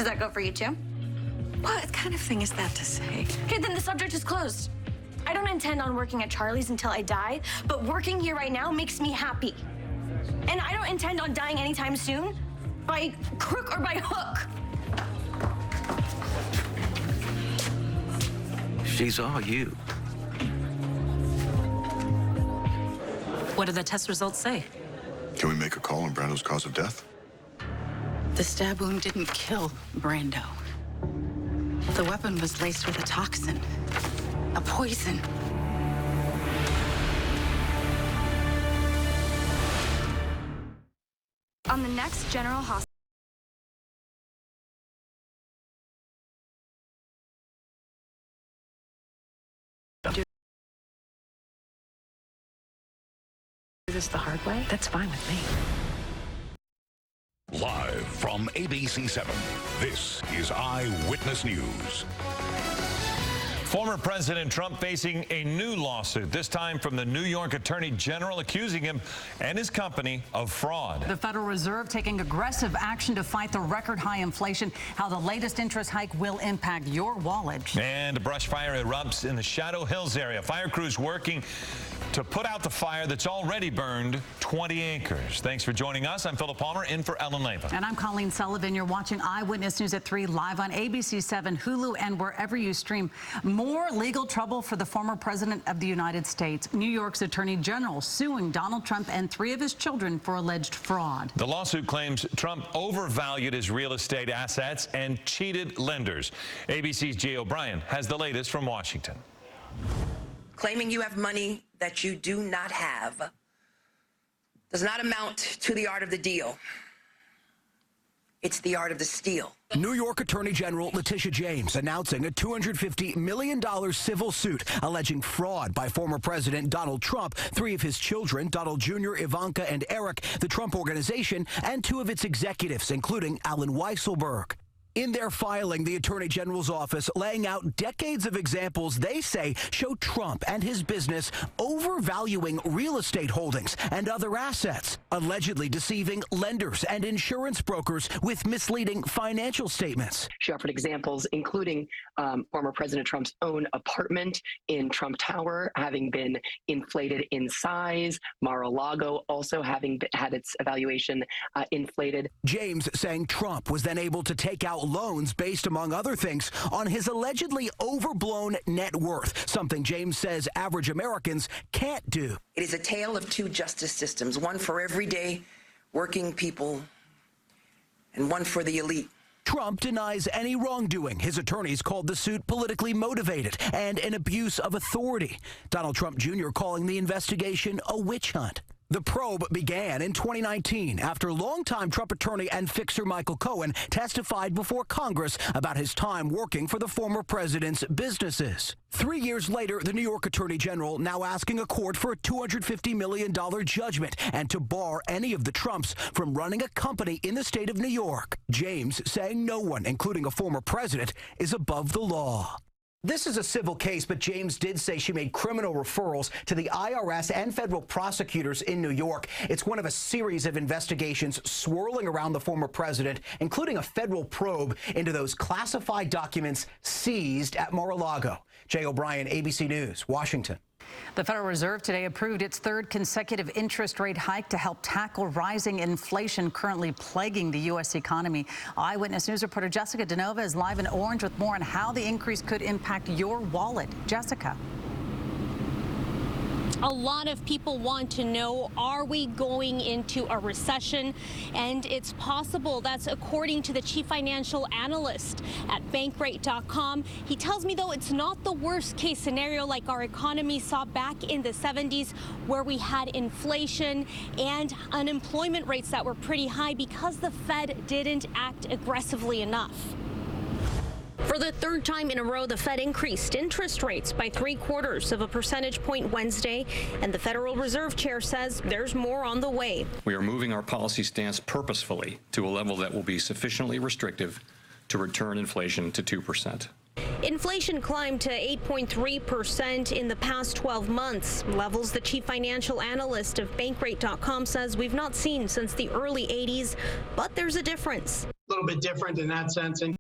Does that go for you too? What kind of thing is that to say? Okay, then the subject is closed. I don't intend on working at Charlie's until I die, but working here right now makes me happy. And I don't intend on dying anytime soon, by crook or by hook. She's all you. What do the test results say? Can we make a call on Brando's cause of death? The stab wound didn't kill Brando. The weapon was laced with a toxin, a poison. On the next General Hospital. Do this the hard way? That's fine with me. Live from ABC 7, this is Eyewitness News. Former President Trump facing a new lawsuit, this time from the New York Attorney General, accusing him and his company of fraud. The Federal Reserve taking aggressive action to fight the record high inflation, how the latest interest hike will impact your wallet. And a brush fire erupts in the Shadow Hills area. Fire crews working to put out the fire that's already burned 20 acres. Thanks for joining us. I'm Philip Palmer, in for Ellen Leva. And I'm Colleen Sullivan. You're watching Eyewitness News at 3 live on ABC 7, Hulu, and wherever you stream. More legal trouble for the former president of the United States. New York's Attorney General suing Donald Trump and 3 of his children for alleged fraud. The lawsuit claims Trump overvalued his real estate assets and cheated lenders. ABC's Jay O'Brien has the latest from Washington. Claiming you have money that you do not have does not amount to the art of the deal. It's the art of the steal. New York Attorney General Letitia James announcing a $250 million civil suit alleging fraud by former President Donald Trump, 3 of his children, Donald Jr., Ivanka, and Eric, the Trump Organization, and 2 of its executives, including Alan Weisselberg. In their filing, the Attorney General's office laying out decades of examples they say show Trump and his business overvaluing real estate holdings and other assets, allegedly deceiving lenders and insurance brokers with misleading financial statements. She offered examples, including former President Trump's own apartment in Trump Tower having been inflated in size, Mar-a-Lago also having had its evaluation inflated. James saying Trump was then able to take out loans based, among other things, on his allegedly overblown net worth, something James says average Americans can't do. It is a tale of 2 justice systems, one for everyday working people and one for the elite. Trump denies any wrongdoing. His attorneys called the suit politically motivated and an abuse of authority. Donald Trump Jr. calling the investigation a witch hunt. The probe began in 2019 after longtime Trump attorney and fixer Michael Cohen testified before Congress about his time working for the former president's businesses. 3 years later, the New York Attorney General now asking a court for a $250 million judgment and to bar any of the Trumps from running a company in the state of New York. James saying no one, including a former president, is above the law. This is a civil case, but James did say she made criminal referrals to the IRS and federal prosecutors in New York. It's one of a series of investigations swirling around the former president, including a federal probe into those classified documents seized at Mar-a-Lago. Jay O'Brien, ABC News, Washington. The Federal Reserve today approved its 3rd consecutive interest rate hike to help tackle rising inflation currently plaguing the U.S. economy. Eyewitness News reporter Jessica DeNova is live in Orange with more on how the increase could impact your wallet. Jessica. A lot of people want to know, are we going into a recession? And it's possible. That's according to the chief financial analyst at Bankrate.com. He tells me, though, it's not the worst case scenario like our economy saw back in the 70s, where we had inflation and unemployment rates that were pretty high because the Fed didn't act aggressively enough. For the 3rd time in a row, the Fed increased interest rates by 0.75 of a percentage point Wednesday, and the Federal Reserve Chair says there's more on the way. We are moving our policy stance purposefully to a level that will be sufficiently restrictive to return inflation to 2%. Inflation climbed to 8.3% in the past 12 months, levels the chief financial analyst of Bankrate.com says we've not seen since the early 80s, but there's a difference. A little bit different in that sense. And